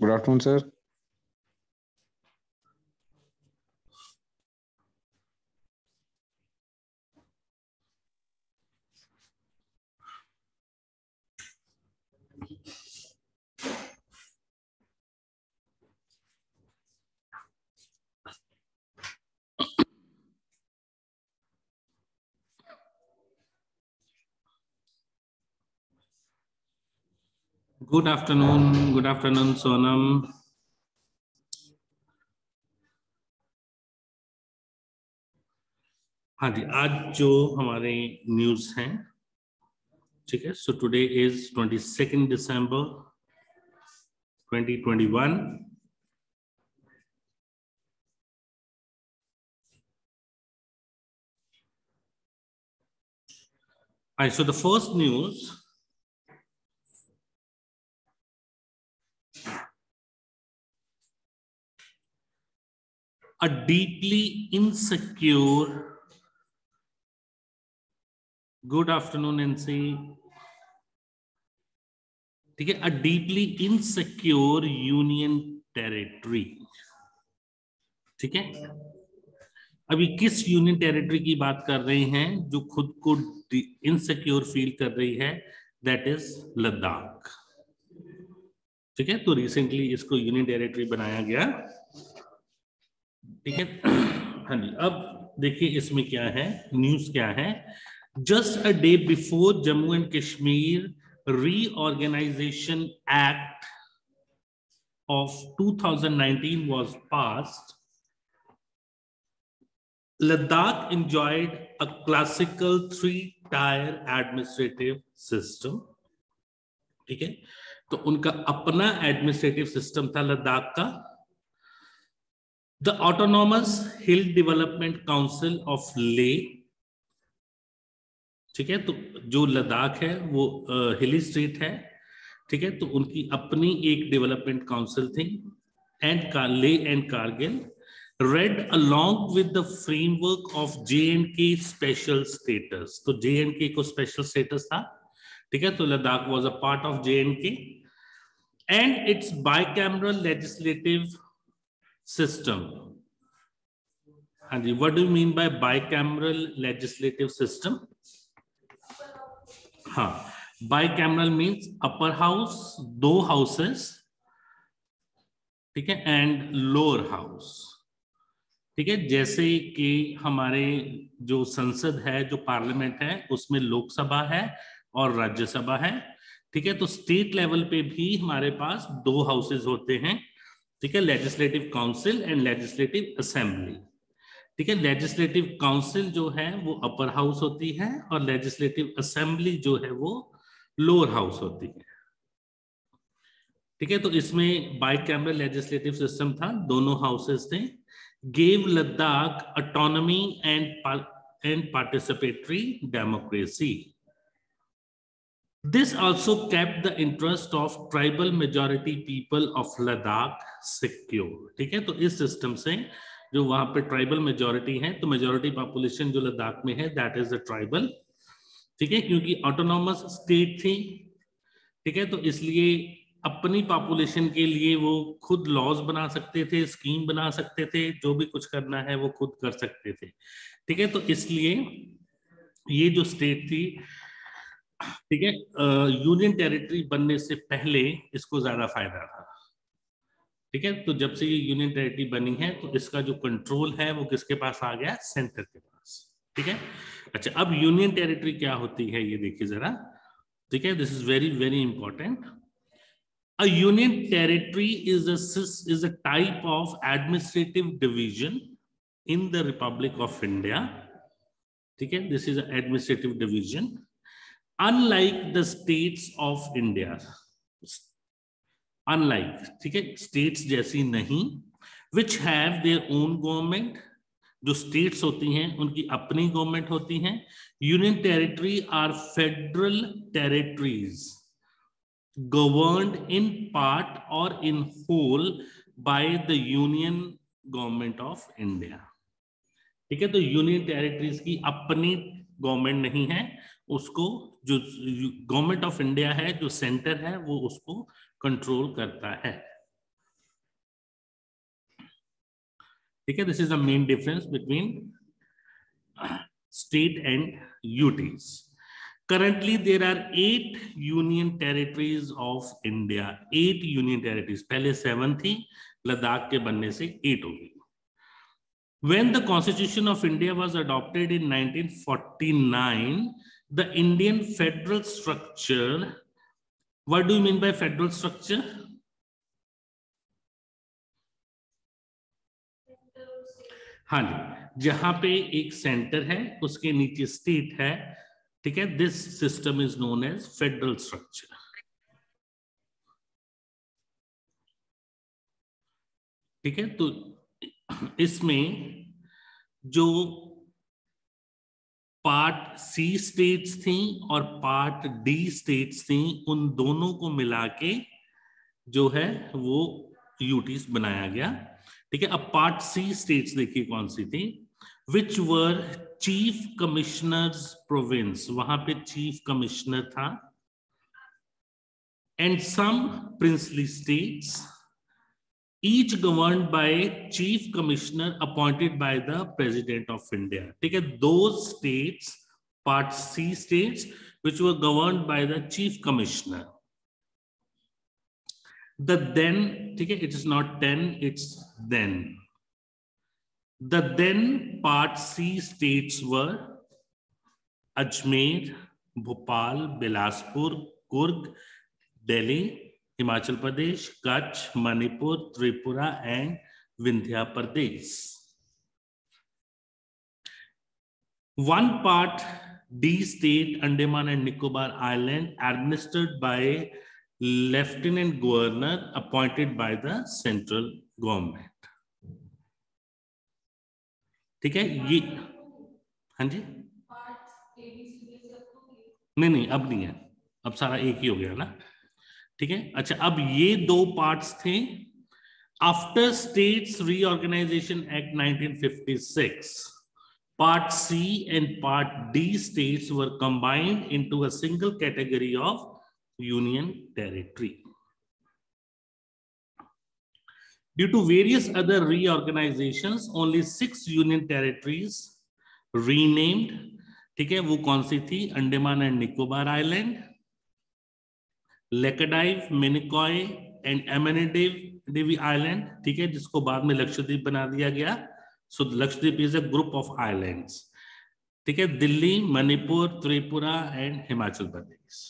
Good afternoon, sir. Good afternoon, Sonam. हाँ जी, आज जो हमारे न्यूज हैं, ठीक है। So today is 22 December 2021. So the first news, a deeply insecure. Good afternoon, NC. ठीक है, a deeply insecure union territory. ठीक है, अभी किस यूनियन टेरिटरी की बात कर रहे हैं जो खुद को इनसिक्योर फील कर रही है? That is Ladakh. ठीक है, तो रिसेंटली इसको यूनियन टेरिटरी बनाया गया। ठीक है, हाँ जी। अब देखिए इसमें क्या है, न्यूज क्या है। Just a day before Jammu and Kashmir reorganisation act of 2019 was passed, Ladakh enjoyed a classical three-tier administrative system. ठीक है, तो उनका अपना एडमिनिस्ट्रेटिव सिस्टम था लद्दाख का। The autonomous hill development council of ले। ठीक है, तो जो लद्दाख है वो हिली स्टेट है। ठीक है, तो उनकी अपनी एक डेवलपमेंट काउंसिल थी। एंड ले and Kargil read along with the framework of J&K special status. तो J&K को special status था। ठीक है, तो Ladakh was a part of J&K and its bicameral legislative system. हाँ जी, what do you mean by bicameral legislative system? हाँ, bicameral means upper house, दो houses, ठीक है, and lower house। ठीक है, जैसे कि हमारे जो संसद है, जो पार्लियामेंट है, उसमें लोकसभा है और राज्यसभा है। ठीक है, तो स्टेट लेवल पे भी हमारे पास दो हाउसेज होते हैं। ठीक है, legislative council and legislative assembly. ठीक है, लेजिस्लेटिव काउंसिल जो है वो अपर हाउस होती है और लेजिस्लेटिव असेंबली जो है वो लोअर हाउस होती है। ठीक है, तो इसमें बाइकैमरल लेजिस्लेटिव सिस्टम था, दोनों हाउसेज थे। gave Ladakh autonomy and participatory democracy. This also kept the interest of tribal majority people of Ladakh secure. ठीक है, तो इस सिस्टम से जो वहां पे ट्राइबल मेजोरिटी है, तो मेजोरिटी पॉपुलेशन जो लद्दाख में है दैट इज द ट्राइबल। ठीक है, क्योंकि ऑटोनॉमस स्टेट थी। ठीक है, तो इसलिए अपनी पॉपुलेशन के लिए वो खुद लॉज बना सकते थे, स्कीम बना सकते थे, जो भी कुछ करना है वो खुद कर सकते थे। ठीक है, तो इसलिए ये जो स्टेट थी, ठीक है, यूनियन टेरिटरी बनने से पहले इसको ज्यादा फायदा था। ठीक है, तो जब से ये यूनियन टेरिटरी बनी है तो इसका जो कंट्रोल है वो किसके पास आ गया? सेंटर के पास। ठीक है, अच्छा, अब यूनियन टेरिटरी क्या होती है ये देखिए जरा। ठीक है, this is very very important. A union territory is a type of administrative division in the Republic of India. ठीक है, this is an administrative division. Unlike the states of India, unlike, ठीक है, states जैसी नहीं, which have their own government. जो states होती हैं उनकी अपनी गवर्नमेंट होती हैं। Union territory are federal territories governed in part or in whole by the Union Government of India. ठीक है, तो यूनियन टेरिटरीज की अपनी गवर्नमेंट नहीं है, उसको जो गवर्नमेंट ऑफ इंडिया है, जो सेंटर है, वो उसको कंट्रोल करता है। ठीक है, this is the main difference between state and UTs. Currently, there are 8 union territories of India. 8 union territories. पहले 7 थी, लद्दाख के बनने से 8 हो गई. When the Constitution of India was adopted in 1949, the Indian federal structure. What do you mean by federal structure? हाँ जी, जहां पे एक सेंटर है उसके नीचे स्टेट है. ठीक है, this system is known as federal structure. ठीक है, तो इसमें जो पार्ट सी स्टेट्स थी और पार्ट डी स्टेट्स थी, उन दोनों को मिला के जो है वो यूटीज बनाया गया. ठीक है, अब पार्ट सी स्टेट्स देखिए कौन सी थी. Which were chief commissioners province, वहां पे चीफ कमिश्नर था. And some princely states, each governed by chief commissioner appointed by the president of India. ठीक है, those states, part C states, which were governed by the chief commissioner. The then, ठीक है, it is not then, it's then. The then part C states were Ajmer, Bhopal, Bilaspur, Kurg, Delhi, Himachal Pradesh, Kutch, Manipur, Tripura, and Vindhya Pradesh. One part D state, Andaman and Nicobar Island, administered by Lieutenant Governor appointed by the central government. ठीक है, ये हाँ जी, नहीं अब नहीं है, अब सारा एक ही हो गया ना. ठीक है, अच्छा, अब ये 2 पार्ट्स थे. After states reorganisation act 1956, part C and part D states were combined into a single category of union territory. Due to various other reorganisations, only 6 union territories renamed. ठीक है, वो कौन सी थी? Andaman and Nicobar island, Laccadive, Minicoy and Amindivi island. ठीक है, जिसको बाद में लक्षद्वीप बना दिया गया. So Lakshadweep is a group of islands. ठीक है, दिल्ली, मणिपुर, त्रिपुरा एंड हिमाचल प्रदेश.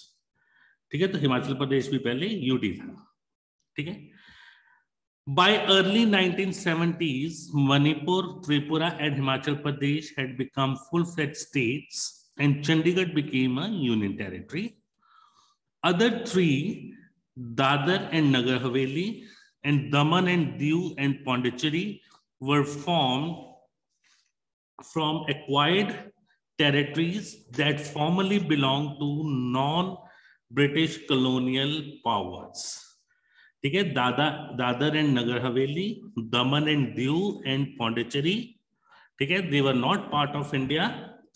ठीक है, तो हिमाचल प्रदेश भी पहले यूटी था. ठीक है, bye early 1970s, Manipur, Tripura and Himachal Pradesh had become full-fledged states and Chandigarh became a union territory. Other 3, Dadar and Nagar Haveli, and Daman and Diu and Pondicherry, were formed from acquired territories that formerly belonged to non-British colonial powers. ठीक है, Dadar and Nagar Haveli, Daman and Diu and Pondicherry. ठीक है, they were not part of India.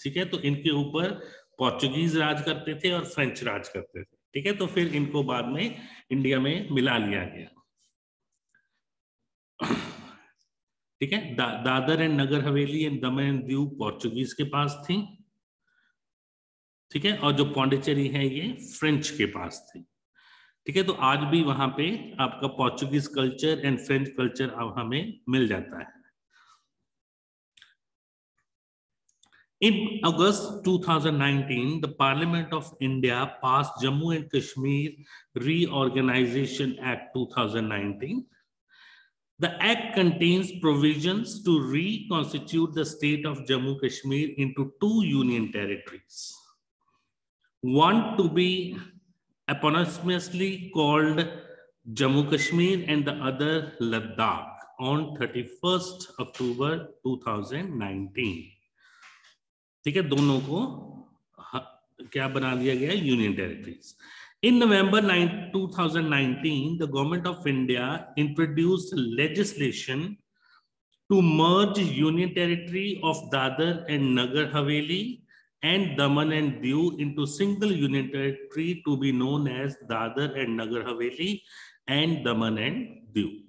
ठीक है, तो इनके ऊपर Portuguese राज करते थे और फ्रेंच राज करते थे. ठीक है, तो फिर इनको बाद में इंडिया में मिला लिया गया. ठीक है, Dadar and Nagar Haveli and Daman and Diu Portuguese के पास थी. ठीक है, और जो पौंडीचेरी है ये फ्रेंच के पास थी. ठीक है, तो आज भी वहां पे आपका Portuguese culture and French culture अब हमें मिल जाता है. In August 2019, the Parliament of India passed Jammu and Kashmir Reorganization Act 2019. The act contains provisions to reconstitute the state of Jammu and Kashmir into 2 union territories. One to be eponymously called Jammu Kashmir and the other Ladakh on 31st October 2019. ठीक है, दोनों को क्या बना दिया गया? Union territories. In November 2019, the Government of India introduced legislation to merge Union Territory of Dadar and Nagar Haveli and Daman and Diu into single Union Territory to be known as Dadar and Nagar Haveli and Daman and Diu.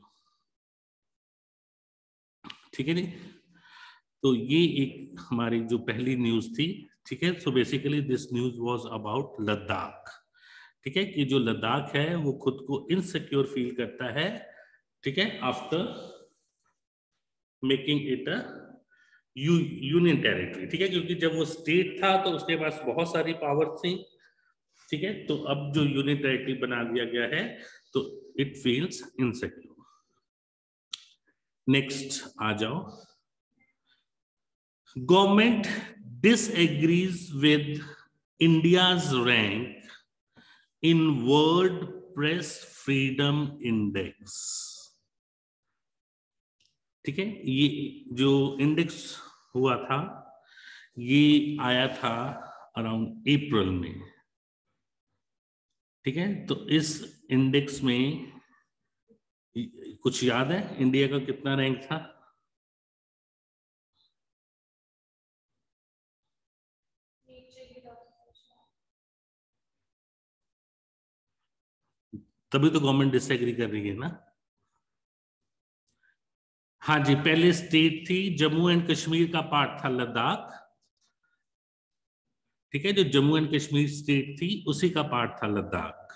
ठीक है जी। तो ये एक हमारी जो पहली news थी, ठीक है। So basically this news was about Ladakh, ठीक है, कि जो लद्दाख है वो खुद को इनसिक्योर फील करता है, ठीक है, after making it a union territory, ठीक है, क्योंकि जब वो स्टेट था तो उसके पास बहुत सारी पावर थी, ठीक है। तो अब जो यूनियन टेरिटरी बना दिया गया है तो इट फील्स इनसिक्योर। नेक्स्ट आ जाओ। Government disagrees with India's rank in WordPress Freedom Index. ठीक है, ये जो इंडेक्स हुआ था ये आया था अराउंड अप्रैल में, ठीक है। तो इस इंडेक्स में कुछ याद है इंडिया का कितना रैंक था? तभी तो गवर्नमेंट डिसएग्री कर रही है ना। हाँ जी, पहले स्टेट थी, जम्मू एंड कश्मीर का पार्ट था लद्दाख, ठीक है, जो जम्मू एंड कश्मीर स्टेट थी उसी का पार्ट था लद्दाख,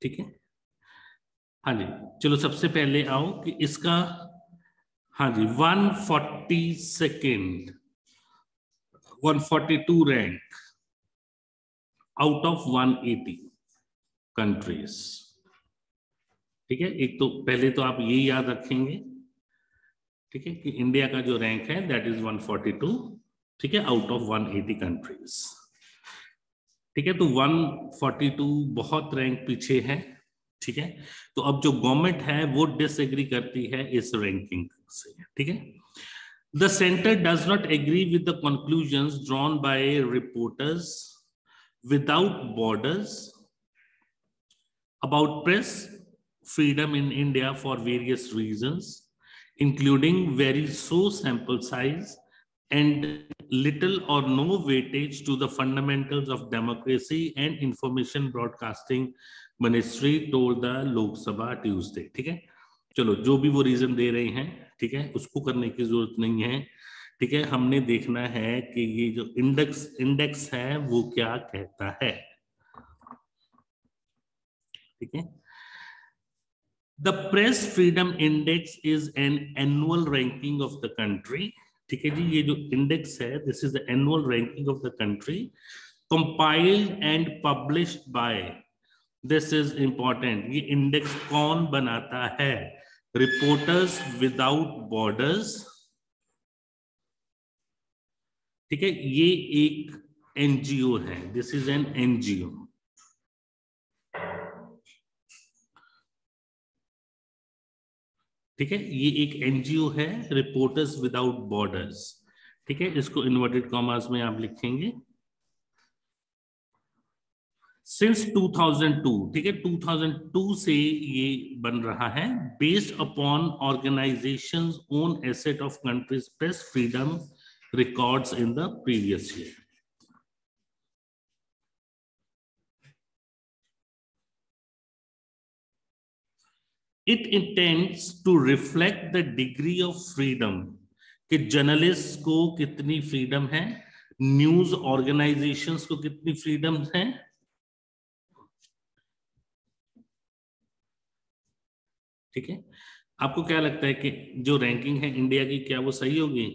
ठीक है। हाँ जी, चलो सबसे पहले आओ कि इसका, हाँ जी, 142 142 रैंक आउट ऑफ 180 कंट्रीज, ठीक है। एक तो पहले तो आप ये याद रखेंगे, ठीक है, कि इंडिया का जो रैंक है दैट इज 142, ठीक है, आउट ऑफ 180 कंट्रीज, ठीक है। तो 142 बहुत रैंक पीछे है, ठीक है। तो अब जो गवर्नमेंट है वो डिसएग्री करती है इस रैंकिंग से, ठीक है। The centre does not agree with the conclusions drawn by reporters without borders about press freedom in India for various reasons, including very slow sample size and little or no weightage to the fundamentals of democracy and information broadcasting ministry told the Lok Sabha Tuesday, ठीक है। चलो जो भी वो reason दे रहे हैं, ठीक है, उसको करने की जरूरत नहीं है, ठीक है। हमने देखना है कि ये जो इंडेक्स है वो क्या कहता है, ठीक है। The Press Freedom Index is an annual ranking of the country, ठीक है जी। ये जो इंडेक्स है this is the annual ranking of the country, compiled and published by, this is important, ये इंडेक्स कौन बनाता है? रिपोर्टर्स विदाउट बॉर्डर्स, ठीक है, ये एक एनजीओ है, दिस इज एन एनजीओ, ठीक है, ये एक एनजीओ है, रिपोर्टर्स विदाउट बॉर्डर्स, ठीक है। इसको इन्वर्टेड कॉमास में आप लिखेंगे। सिंस 2002, ठीक है, 2002 से ये बन रहा है, based upon organisations own asset of countries press freedom records in the previous year. It intends to reflect the degree of freedom, कि जर्नलिस्ट को कितनी फ्रीडम है, न्यूज ऑर्गेनाइजेशंस को कितनी फ्रीडम है, ठीक है। आपको क्या लगता है कि जो रैंकिंग है इंडिया की क्या वो सही होगी?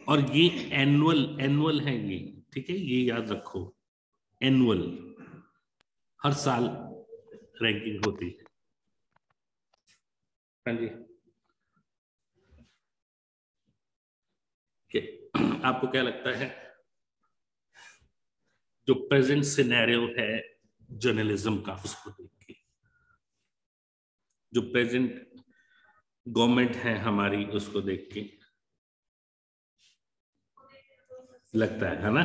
और ये एनुअल है ये, ठीक है, ये याद रखो, एनुअल, हर साल रैंकिंग होती है। हाँ जी, आपको क्या लगता है जो प्रेजेंट सिनेरियो है जर्नलिज्म का, उसको देख के, जो प्रेजेंट गवर्नमेंट है हमारी उसको देख के लगता है ना?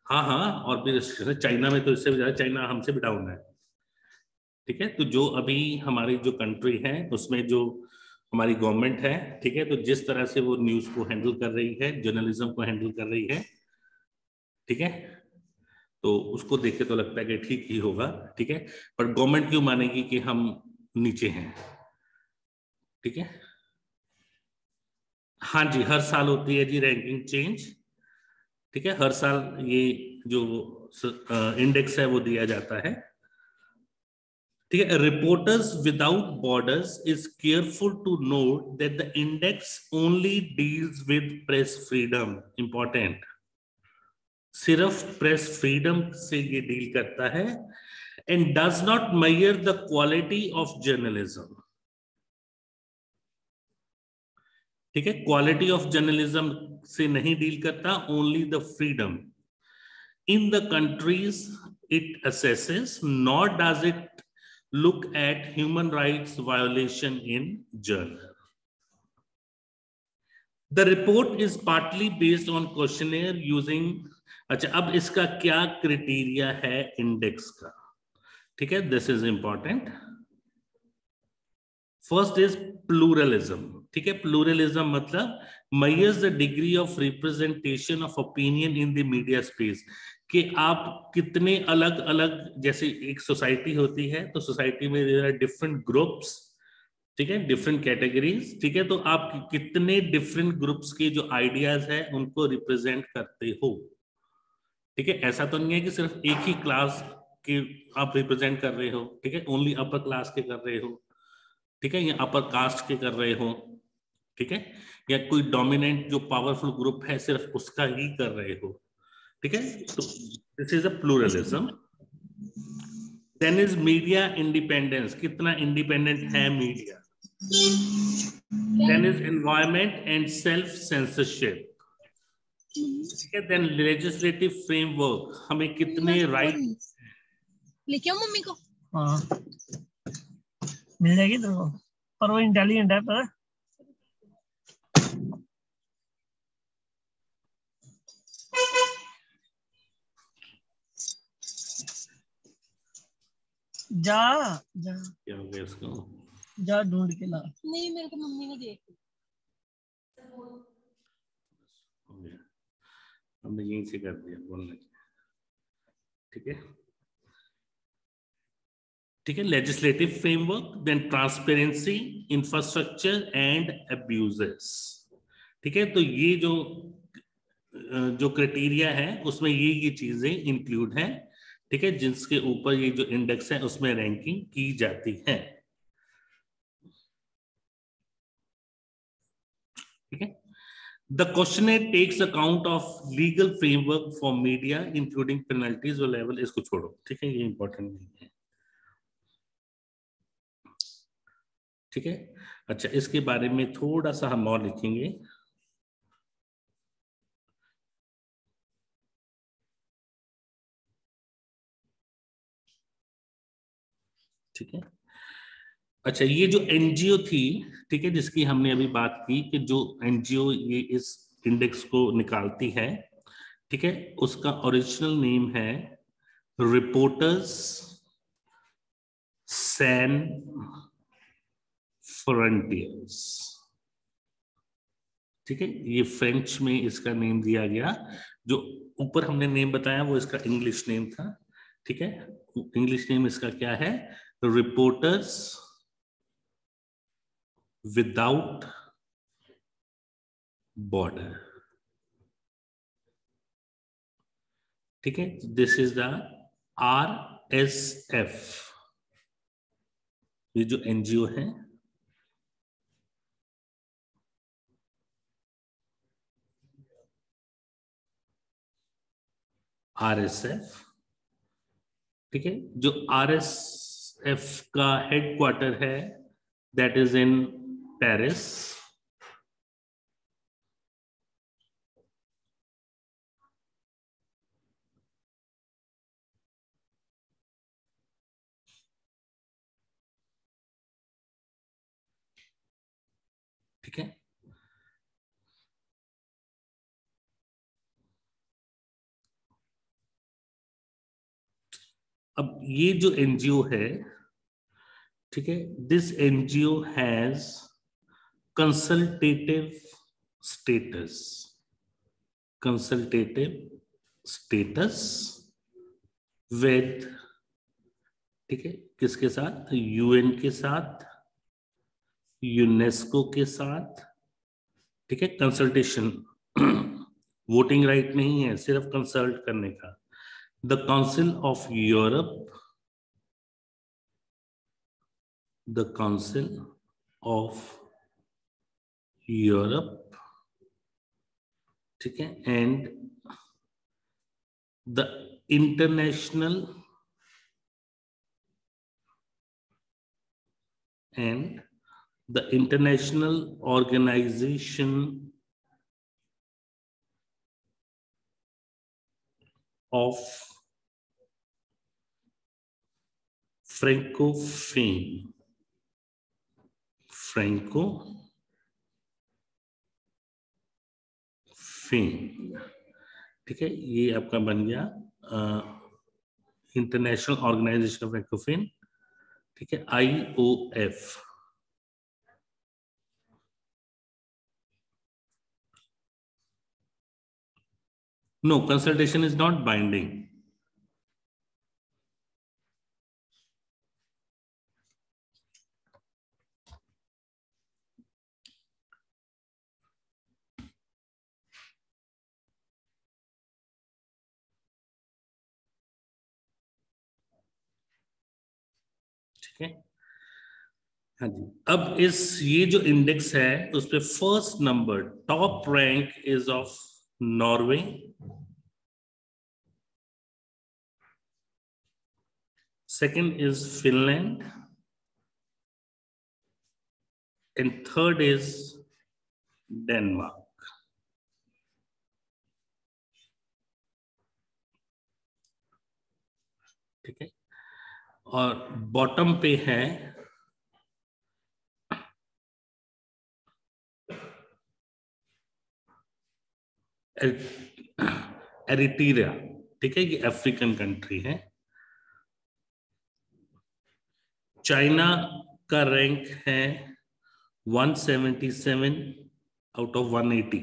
हाँ हाँ, और भी चाइना में तो इससे भी ज्यादा, चाइना हमसे भी डाउन है, ठीक है। तो जो अभी हमारी जो कंट्री है उसमें जो हमारी गवर्नमेंट है, ठीक है, तो जिस तरह से वो न्यूज को हैंडल कर रही है, जर्नलिज्म को हैंडल कर रही है, ठीक है, तो उसको देख के तो लगता है कि ठीक ही होगा, ठीक है, पर गवर्नमेंट क्यों मानेगी कि हम नीचे हैं? ठीक है, हाँ जी, हर साल होती है जी रैंकिंग चेंज, ठीक है, हर साल ये जो इंडेक्स है वो दिया जाता है, ठीक है। Reporters without borders is careful to note that the index only deals with press freedom, important, सिर्फ प्रेस फ्रीडम से ये डील करता है, and does not measure the quality of journalism, ठीक है, क्वालिटी ऑफ जर्नलिज्म से नहीं डील करता, only the freedom in the countries it assesses, nor does it look at human rights violation in journal. The report is partly based on questionnaire using, अच्छा अब इसका क्या criteria है index का, ठीक है, this is important. First is pluralism, ठीक है, प्लूरलिज्म मतलब measures the degree of representation of opinion in the media space, कि आप कितने अलग अलग, जैसे एक सोसाइटी होती है तो सोसाइटी में डिफरेंट ग्रुप्स, ठीक है, डिफरेंट कैटेगरीज, ठीक है, तो आप कितने डिफरेंट ग्रुप्स के जो आइडियाज है उनको रिप्रेजेंट करते हो, ठीक है, ऐसा तो नहीं है कि सिर्फ एक ही क्लास के आप रिप्रेजेंट कर रहे हो, ठीक है, ओनली अपर क्लास के कर रहे हो, ठीक है, या अपर कास्ट के कर रहे हो, ठीक है, या कोई डोमिनेंट जो पावरफुल ग्रुप है सिर्फ उसका ही कर रहे हो, ठीक है, तो this is a pluralism. Then is media independence, कितना इंडिपेंडेंट है media. Then is environment and self censorship, ठीक है, देन लेजिस्लेटिव फ्रेमवर्क, हमें कितने राइट, लेके आओ मम्मी को, हाँ मिल जाएगी तेरे को, पर वो इंटेलिजेंट है पता। जा जा क्या हो गया इसको, जा ढूंढ के ला, नहीं मेरे को मम्मी ने दी, हमने यहीं से कर दिया बोलने, ठीक है, ठीक है, legislative framework, then transparency, infrastructure and abuses, ठीक है, तो ये जो क्राइटेरिया है उसमें ये चीजें इंक्लूड हैं, ठीक है, जिसके ऊपर ये जो इंडेक्स है उसमें रैंकिंग की जाती है, ठीक है। The questionnaire takes account of legal framework for media, including penalties or level, इसको छोड़ो, ठीक है, ये इंपॉर्टेंट नहीं है, ठीक है। अच्छा, इसके बारे में थोड़ा सा हम और लिखेंगे, ठीक है। अच्छा, ये जो एनजीओ थी, ठीक है, जिसकी हमने अभी बात की कि जो एनजीओ ये इस इंडेक्स को निकालती है, ठीक है, उसका ओरिजिनल नेम है रिपोर्टर्स सैन फ्रंटियर्स, ठीक है, ये फ्रेंच में इसका नेम दिया गया, जो ऊपर हमने नेम बताया वो इसका इंग्लिश नेम था, ठीक है, इंग्लिश नेम इसका क्या है, रिपोर्टर्स विदाउट बॉर्डर, ठीक है, दिस इज द RSF, ये जो एनजीओ है, RSF, ठीक है, जो RSF का हेडक्वार्टर है दैट इज इन पेरिस, ठीक है। अब ये जो एनजीओ है, ठीक है, this NGO has consultative status, consultative status with, ठीक है, किसके साथ, यूएन के साथ, यूनेस्को के साथ, ठीक है, कंसल्टेशन, वोटिंग राइट नहीं है, सिर्फ कंसल्ट करने का, the council of Europe, the council of Europe, ठीक है, and the international and the International Organization of Francophone, ठीक है, ये आपका बन गया इंटरनेशनल ऑर्गेनाइजेशन ऑफ फ्रैंकोफोन, ठीक है, IOF। No, consultation is not binding. ठीक है, हाँ जी। अब इस ये जो इंडेक्स है उस पे first number top rank is of Norway, second is Finland, and third is Denmark। ठीक है, और बॉटम पे है एरिट्रिया, ठीक है, ये अफ्रीकन कंट्री है। चाइना का रैंक है 177 आउट ऑफ 180,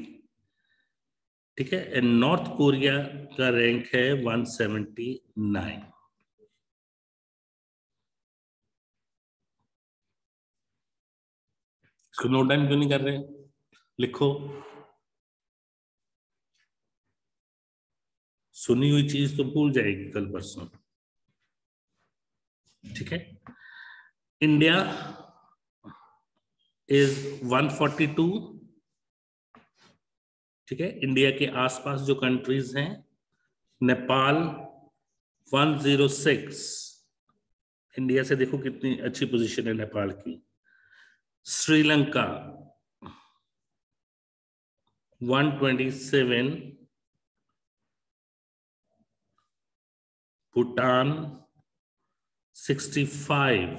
ठीक है, एंड नॉर्थ कोरिया का रैंक है 179। इसको नोट डाउन क्यों नहीं कर रहे, लिखो, सुनी हुई चीज तो भूल जाएगी कल परसों। ठीक है, इंडिया इज 142, ठीक है, इंडिया के आसपास जो कंट्रीज हैं, नेपाल 106, इंडिया से देखो कितनी अच्छी पोजीशन है नेपाल की। श्रीलंका 127, भूटान 65,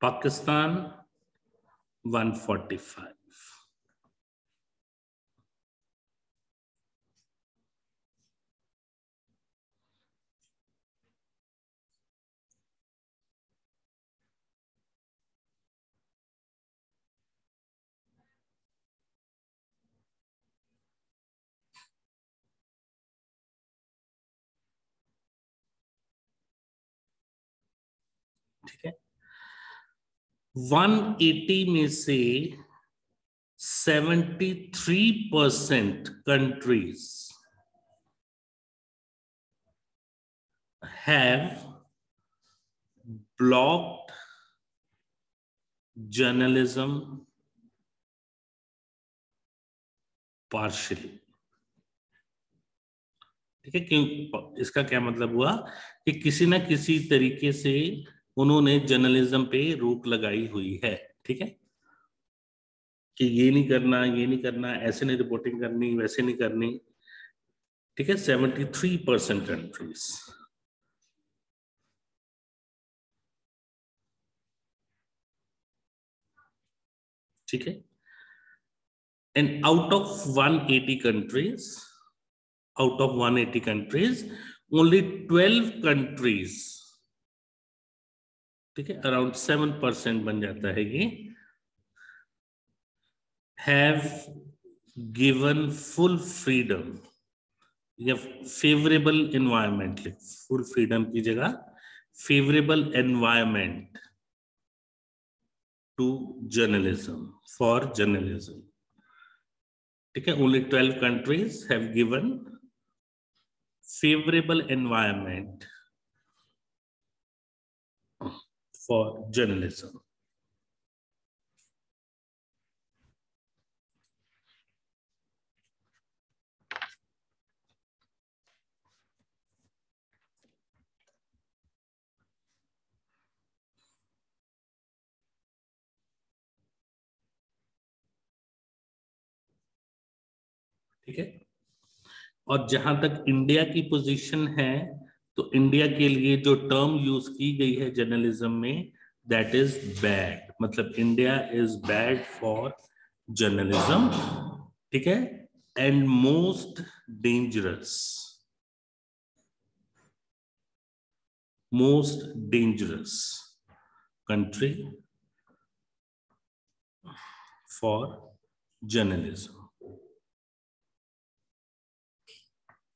पाकिस्तान 145। ठीक है, 180 में से 73% countries have blocked journalism partially। ठीक है, क्यों, इसका क्या मतलब हुआ कि किसी ना किसी तरीके से उन्होंने जर्नलिज्म पे रोक लगाई हुई है। ठीक है, कि ये नहीं करना, ये नहीं करना, ऐसे नहीं रिपोर्टिंग करनी, वैसे नहीं करनी। ठीक है, 73% कंट्रीज। ठीक है, and out of 180 countries, out of 180 countries, only 12 countries, ठीक है, अराउंड 7% बन जाता है ये, have गिवन फुल फ्रीडम या फेवरेबल एनवायरमेंट, फुल फ्रीडम की जगह favourable environment to journalism, for journalism. ठीक है, only 12 countries have given favorable environment for journalism. ठीक है, और जहां तक इंडिया की पोजीशन है, तो इंडिया के लिए जो टर्म यूज की गई है जर्नलिज्म में, दैट इज बैड, मतलब India is bad for journalism. ठीक है, and most dangerous country for journalism.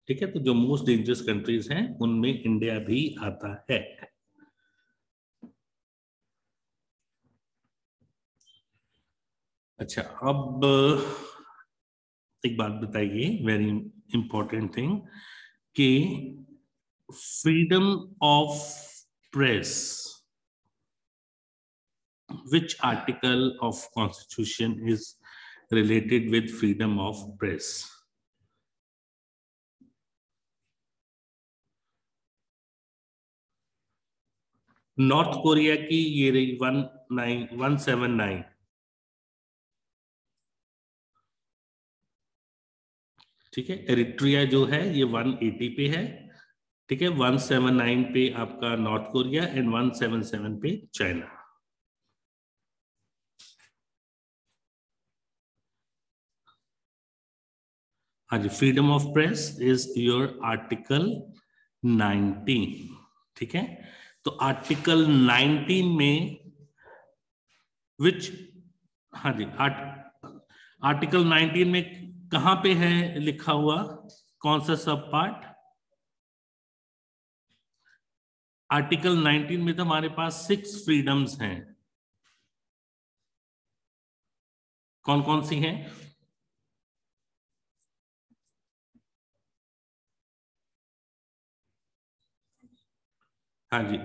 ठीक है, तो जो मोस्ट डेंजरस कंट्रीज हैं उनमें इंडिया भी आता है। अच्छा, अब एक बात बताइए, वेरी इंपॉर्टेंट थिंग, कि freedom of press, which article of constitution is related with freedom of press? North Korea की ये रही 179, ठीक है। एरिट्रिया जो है ये 180 पे है, ठीक है। 179 पे आपका नॉर्थ कोरिया एंड 177 पे चाइना। हाँ जी, freedom of press is your article 19, ठीक है। तो आर्टिकल 19 में विच, हाँ जी, आर्टिकल 19 में कहां पे है लिखा हुआ, कौन सा सब पार्ट? आर्टिकल 19 में तो हमारे पास 6 फ्रीडम्स हैं, कौन कौन सी हैं? हाँ जी,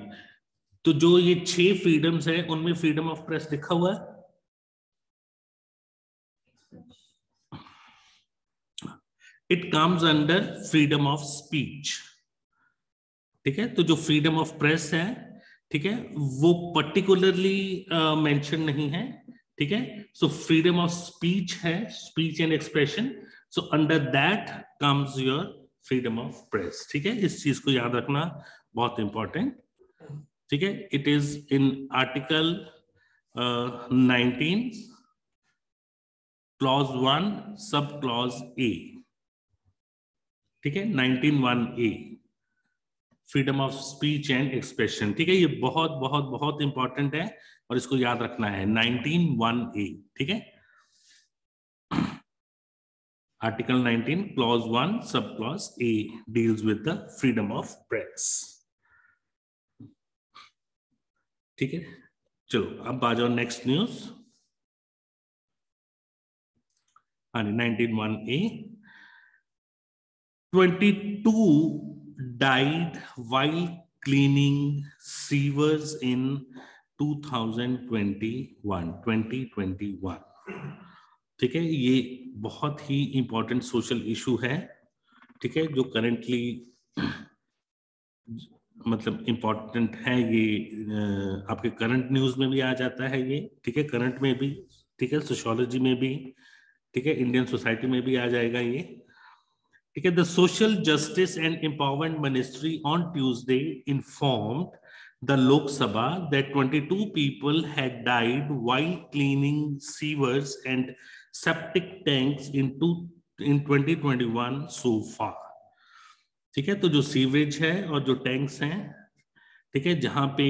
तो जो ये 6 फ्रीडम्स हैं उनमें फ्रीडम ऑफ प्रेस लिखा हुआ है। It comes under freedom of speech, ठीक है। तो जो फ्रीडम ऑफ प्रेस है, ठीक है, वो पर्टिकुलरली मेंशन नहीं है, ठीक है। सो फ्रीडम ऑफ स्पीच है, speech and expression, so under that comes your freedom of press, ठीक है। इस चीज को याद रखना बहुत इंपॉर्टेंट, ठीक है। It is in article 19 clause 1 sub clause A, ठीक है। 19(1)(a freedom of speech and expression, ठीक है। ये बहुत बहुत बहुत इंपॉर्टेंट है और इसको याद रखना है, 19(1)(a, ठीक है। Article 19 clause 1 sub clause A deals with the freedom of press, ठीक है। चलो अब आ जाओ नेक्स्ट न्यूज। हाँ, 19(1)(a 22 died while cleaning sewers in 2021, ठीक है। ये बहुत ही इंपॉर्टेंट सोशल इशू है, ठीक है, जो करेंटली मतलब इंपॉर्टेंट है। ये आपके करंट न्यूज में भी आ जाता है ये, ठीक है, करंट में भी, ठीक है, सोशियोलॉजी में भी, ठीक है, इंडियन सोसाइटी में भी आ जाएगा ये, ठीक है। The social justice and empowerment ministry on Tuesday informed the Lok Sabha that 22 people had died while cleaning sewers and septic tanks in 2021 so far, ठीक है। तो जो सीवेज है और जो टैंक्स हैं, ठीक है, जहां पे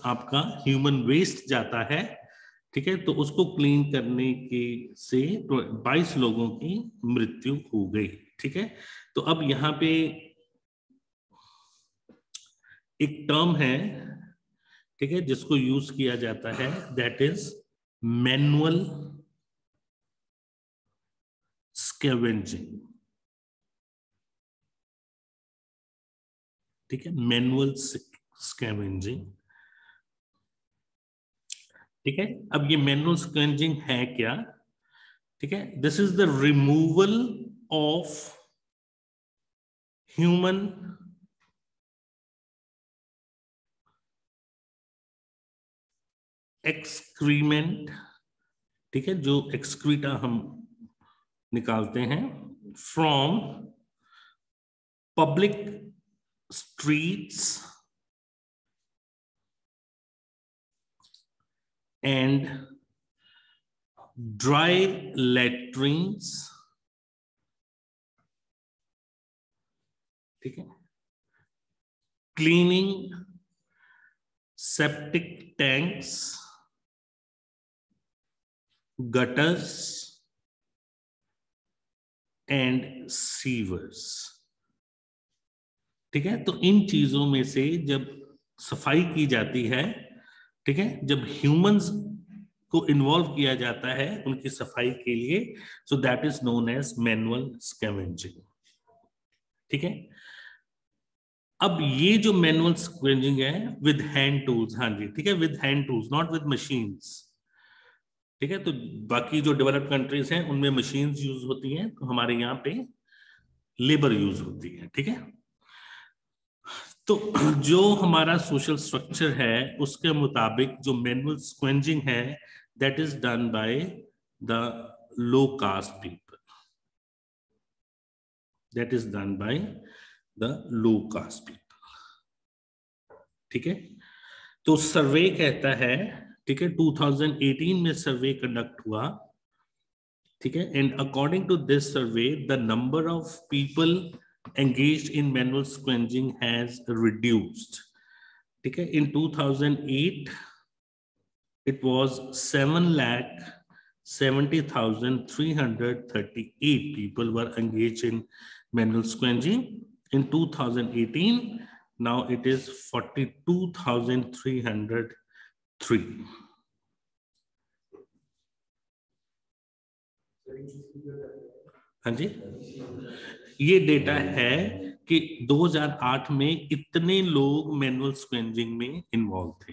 आपका ह्यूमन वेस्ट जाता है, ठीक है, तो उसको क्लीन करने के से 22 लोगों की मृत्यु हो गई। ठीक है, तो अब यहाँ पे एक टर्म है, ठीक है, जिसको यूज किया जाता है, दैट इज मैनुअल स्कैवेंजिंग। ठीक है, मैनुअल स्कैवेंजिंग। ठीक है, अब ये मैनुअल स्कैवेंजिंग है क्या? ठीक है, this is the removal of human excrement. ठीक है, जो एक्सक्रीटा हम निकालते हैं from public streets and dry latrines. ठीक है, cleaning septic tanks, gutters and sewers. ठीक है, तो इन चीजों में से जब सफाई की जाती है, ठीक है, जब ह्यूमंस को इन्वॉल्व किया जाता है उनकी सफाई के लिए, so that is known as manual scavenging. ठीक है, अब ये जो मैनुअल स्कैवेंजिंग है विद हैंड टूल्स, हाँ जी, ठीक है, with hand tools, not with machines. ठीक है, तो बाकी जो डेवलप्ड कंट्रीज हैं उनमें मशीन्स यूज होती हैं, तो हमारे यहाँ पे लेबर यूज होती है। ठीक है, तो जो हमारा सोशल स्ट्रक्चर है उसके मुताबिक जो मैनुअल स्क्वेंजिंग है, that is done by the low caste people, that is done by the low caste people. ठीक है, तो सर्वे कहता है, ठीक है, 2018 में सर्वे कंडक्ट हुआ। ठीक है, and according to this survey the number of people engaged in manual scavenging has reduced. ठीक है, in 2008 it was 7,70,338 people were engaged in manual scavenging. In 2018 now it is 42,303. हाँ जी, ये डेटा है कि 2008 में इतने लोग मैनुअल स्क्वेंजिंग में इन्वॉल्व थे।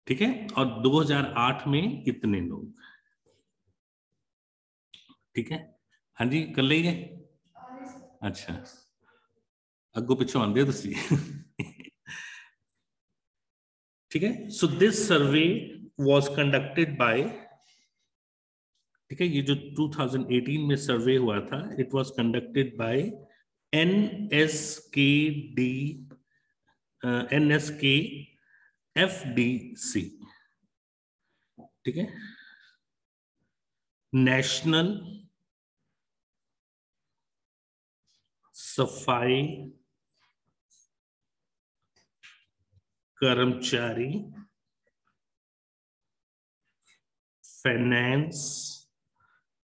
ठीक है, और 2008 में इतने लोग। ठीक है, हाँ जी, कर लेंगे। अच्छा, अगो पिछो आंदे तुसी। ठीक है, so this survey was conducted by, ठीक है, ये जो 2018 में सर्वे हुआ था, it was conducted by NSKFDC। ठीक है, नेशनल सफाई कर्मचारी finance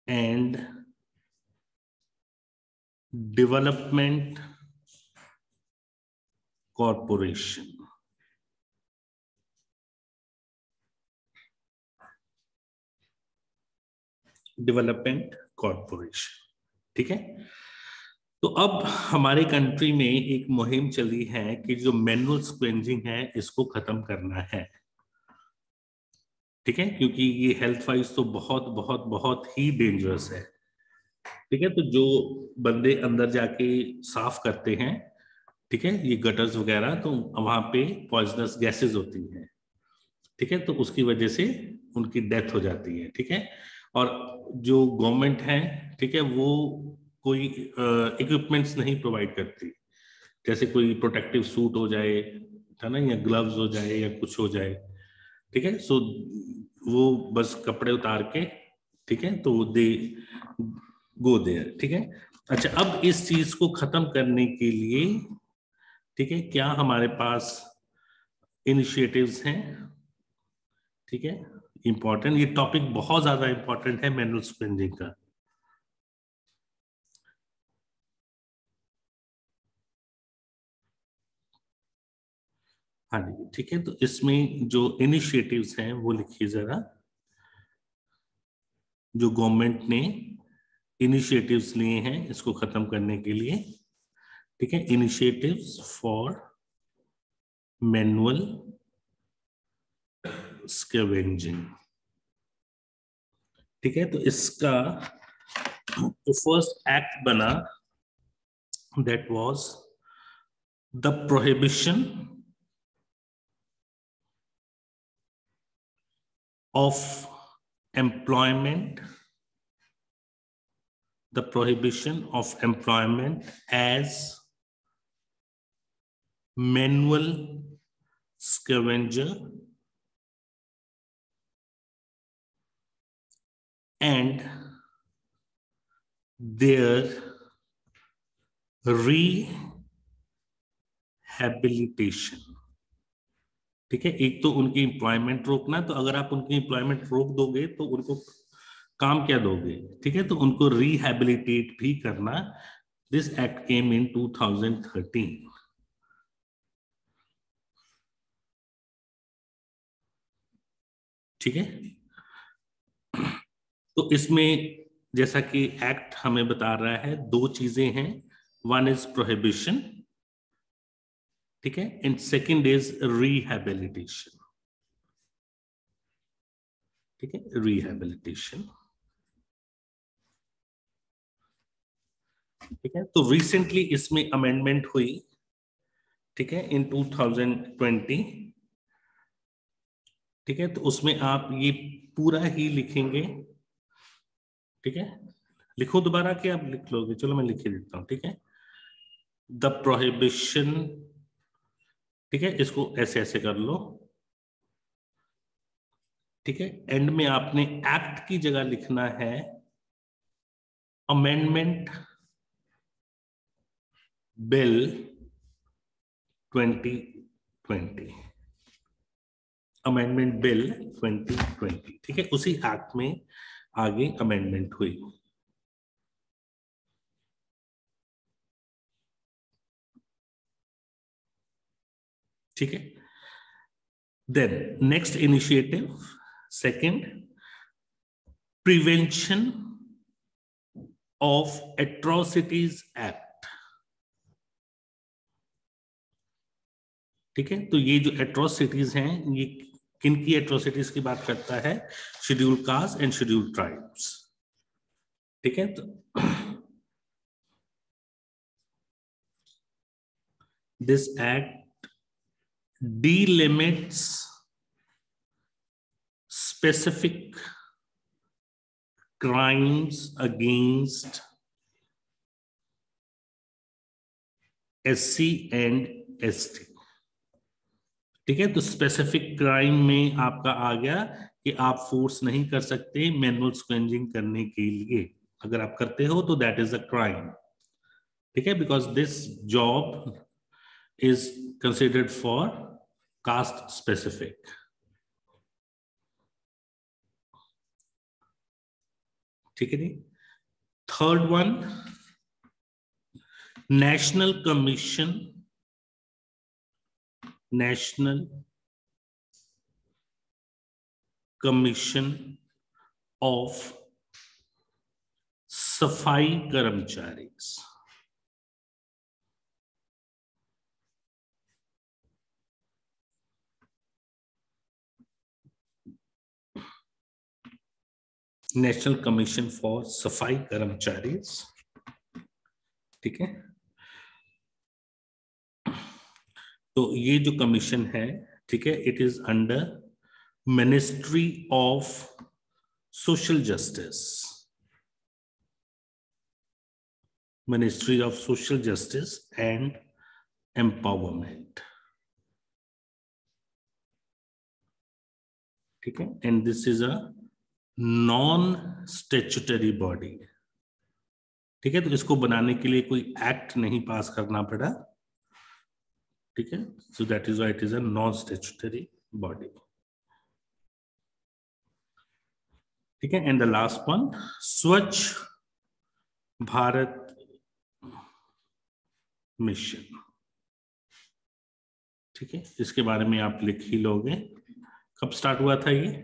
and development corporation. Development corporation. ठीक है, तो अब हमारे कंट्री में एक मुहिम चली है कि जो मैनुअल स्क्वेंजिंग है इसको खत्म करना है। ठीक है, क्योंकि ये हेल्थ वाइज तो बहुत बहुत बहुत ही डेंजरस है। ठीक है, तो जो बंदे अंदर जाके साफ करते हैं, ठीक है, ये गटर्स वगैरह, तो वहां पे पॉइजनस गैसेस होती हैं। ठीक है, तो उसकी वजह से उनकी डेथ हो जाती है। ठीक है, और जो गवर्नमेंट है, ठीक है, वो कोई इक्विपमेंट्स नहीं प्रोवाइड करती, जैसे कोई प्रोटेक्टिव सूट हो जाए, है ना, या ग्लव्स हो जाए या कुछ हो जाए। ठीक है, सो वो बस कपड़े उतार के, ठीक है, तो दे गो देयर। ठीक है, अच्छा, अब इस चीज को खत्म करने के लिए, ठीक है, क्या हमारे पास इनिशिएटिव्स हैं? ठीक है, इंपॉर्टेंट, ये टॉपिक बहुत ज्यादा इंपॉर्टेंट है मैनुअल स्क्वेंजिंग का। हाँ जी ठीक है, तो इसमें जो इनिशिएटिव्स हैं वो लिखिए जरा, जो गवर्नमेंट ने इनिशिएटिव्स लिए हैं इसको खत्म करने के लिए। ठीक है, इनिशिएटिव्स फॉर मैनुअल स्कैवेंजिंग। ठीक है, तो इसका जो फर्स्ट एक्ट बना that was the prohibition of employment, the prohibition of employment as manual scavenger and their rehabilitation। ठीक है, एक तो उनकी एम्प्लॉयमेंट रोकना, तो अगर आप उनकी एम्प्लॉयमेंट रोक दोगे तो उनको काम क्या दोगे? ठीक है, तो उनको रिहैबिलिटेट भी करना। दिस एक्ट केम इन 2013। ठीक है, तो इसमें जैसा कि एक्ट हमें बता रहा है दो चीजें हैं, वन इज प्रोहिबिशन, ठीक है, एंड सेकंड इज रिहैबिलिटेशन। ठीक है, रिहैबिलिटेशन। ठीक है, तो रिसेंटली इसमें अमेंडमेंट हुई। ठीक है, इन 2020। ठीक है, तो उसमें आप ये पूरा ही लिखेंगे। ठीक है, लिखो दोबारा कि आप लिख लोगे? चलो मैं लिख देता हूं। ठीक है, द प्रोहिबिशन, ठीक है, इसको ऐसे ऐसे कर लो। ठीक है, एंड में आपने एक्ट की जगह लिखना है अमेंडमेंट बिल 2020, अमेंडमेंट बिल 2020। ठीक है, उसी एक्ट में आगे अमेंडमेंट हुई। ठीक है, then next initiative second, prevention of atrocities act. ठीक है, तो ये जो एट्रोसिटीज हैं ये किन की एट्रोसिटीज की बात करता है? Schedule caste and schedule tribes. ठीक है, तो this act delimits specific crimes against SC and ST। ठीक है, तो स्पेसिफिक क्राइम में आपका आ गया कि आप फोर्स नहीं कर सकते मैनुअल स्क्वेंजिंग करने के लिए। अगर आप करते हो तो दैट इज अ क्राइम। ठीक है, because this job is considered for caste specific. ठीक है जी, third one, national commission, national commission of Safai Karmachari. National commission for सफाई कर्मचारी। ठीक है, तो ये जो कमीशन है, ठीक है, it is under ministry of social justice, ministry of social justice and empowerment. ठीक है, and this is a non statutory body. ठीक है, तो इसको बनाने के लिए कोई एक्ट नहीं पास करना पड़ा। ठीक है, सो that is why it is a non statutory body. ठीक है। एंड द लास्ट वन स्वच्छ भारत मिशन। ठीक है, इसके बारे में आप लिख ही लोगे। कब स्टार्ट हुआ था ये?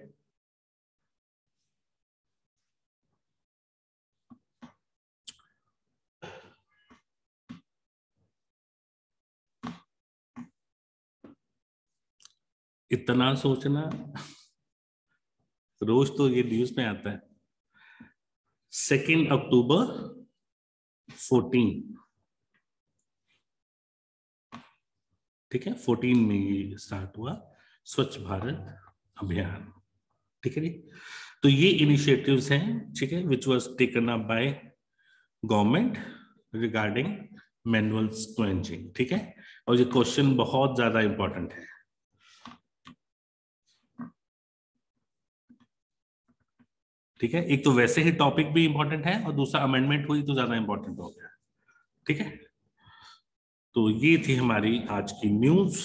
इतना सोचना, रोज तो ये न्यूज में आता है। 2 अक्टूबर 14। ठीक है, 14 में ये स्टार्ट हुआ स्वच्छ भारत अभियान। ठीक है जी। तो ये इनिशिएटिव्स हैं, ठीक है, which was taken up by government regarding manual scavenging. ठीक है, और ये क्वेश्चन बहुत ज्यादा इंपॉर्टेंट है। ठीक है, एक तो वैसे ही टॉपिक भी इंपॉर्टेंट है और दूसरा अमेंडमेंट हुई तो ज्यादा इंपॉर्टेंट हो गया। ठीक है, तो ये थी हमारी आज की न्यूज।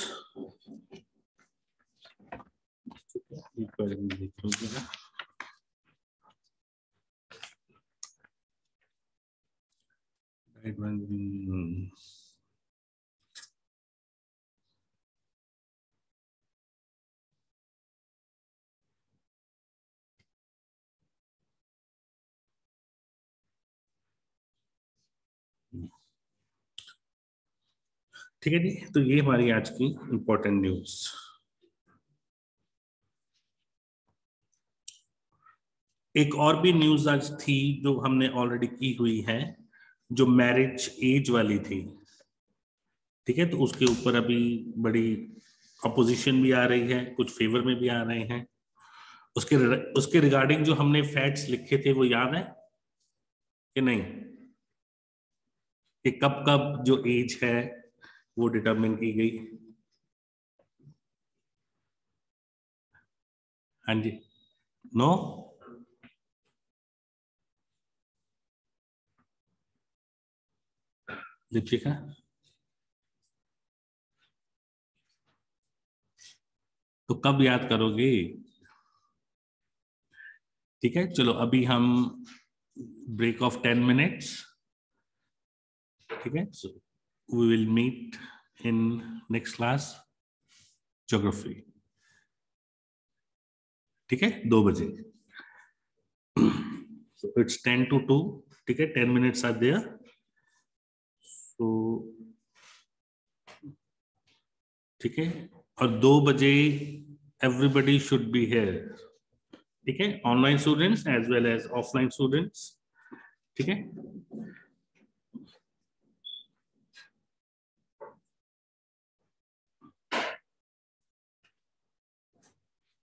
ठीक है जी, तो ये हमारी आज की इंपॉर्टेंट न्यूज। एक और भी न्यूज आज थी जो हमने ऑलरेडी की हुई है, जो मैरिज एज वाली थी। ठीक है, तो उसके ऊपर अभी बड़ी अपोजिशन भी आ रही है, कुछ फेवर में भी आ रहे हैं। उसके रिगार्डिंग जो हमने फैक्ट्स लिखे थे वो याद है कि नहीं, कि कब कब जो एज है वो डिटरमिन की गई? हाँ जी, नो? दीपिका, तो कब याद करोगे? ठीक है, चलो अभी हम ब्रेक ऑफ 10 मिनट्स। ठीक है, so we will meet in next class geography. ठीक है, 2 बजे। So it's 10 to 2. ठीक है, 10 minutes are there. So ठीक है, और 2 बजे everybody should be here. ठीक है, online students as well as offline students. ठीक है,